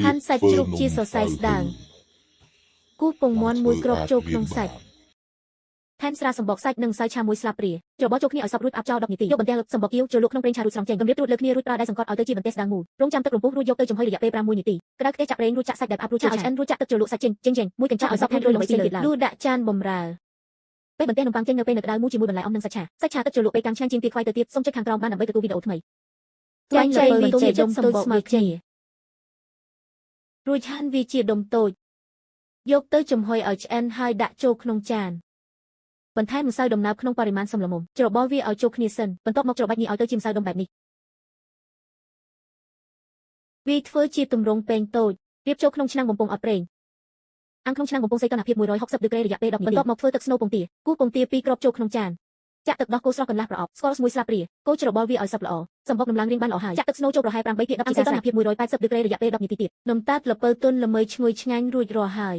ហាន់សាច់ជ្រូកជាសរសៃស្ដើងគូសពងមាន់មួយគ្រាប់ចូលក្នុងសាច់ថែមស្រាសម្បកសាច់និងម្សៅឆាមួយស្លាបព្រាច្របល់ចូលគ្នាឲ្យសព្វរួចអាប់ចោល10នាទីយកបន្ទះសម្បកគាវចូលលក់ក្នុងប្រេងឆារួចស្រង់ចេញគម្រាបត្រួតលើគ្នារួចប្រើដៃសង្កត់ឲ្យទៅជាបន្ទះស្ដើងមូលរងចាំទឹករំពុះរួចយកទៅចំហុយរយៈពេល5 នាទីក្តៅខ្ទះចាក់ប្រេងរួចចាក់សាច់ដែលអាប់រួចចាក់ឲ្យឆ្អិនរួចចាក់ទឹកចូលលក់សាច់ចេញមួយកញ្ចក់ឲ្យសព្វហើយរួចល្បីទៀតលូដាក់ចានបំរើពេលបន្ទះនំប៉័ងចេញនៅពេលនៅក្តៅមូលជាមួយបន្លែអំនិងសាច់ឆាទឹកចូលលក់ពេលកាំងឆ្ងាញ់ជាងទៀតខ្វាយទៅទៀតសូមចុចខាងក្រោមបានដើម្បីទទួលវីដេអូថ្មីចាញ់លើបន្ទះជាដុំតូចស្មើគ្នារួចហាន់វាជាដុំតូចយកទៅចំហុយឲ្យឆ្អិនហើយដាក់ចូលក្នុងចានបន្ថែមម្សៅដំណើបក្នុងបរិមាណសមល្មមច្របល់វាឲ្យចូលគ្នាសិនបន្ទាប់មកច្របាច់ញីឲ្យទៅជាម្សៅដុំបែបនេះវាធ្វើជាទម្រង់ពែងតូចរៀបចូលក្នុងឆ្នាំងបំពងអត់ប្រេងអាំងក្នុងឆ្នាំងបំពងសីតុណ្ហភាព160ដឺក្រេរយៈពេល10នាទីបន្ទាប់មកធ្វើទឹកស្នូលពងទាគូសពងទា2គ្រាប់ចូលក្នុងចានចាក់ទឹកដោះគោស្រស់កន្លះប្រអប់ស្ករ1ស្លាបព្រាកូរច្របល់វាឲ្យសព្វល្អសម្បុកនំឡើងរាងបានល្អហើយចាក់ទឹកស្នូលចូលប្រហែល8 ភាគ10សីតុណ្ហភាព180ដឺក្រេរយៈពេល10នាទីទៀតនំតាតល្ពៅទន់ល្មើយឈ្ងុយឆ្ងាញ់រួចរាល់ហើយ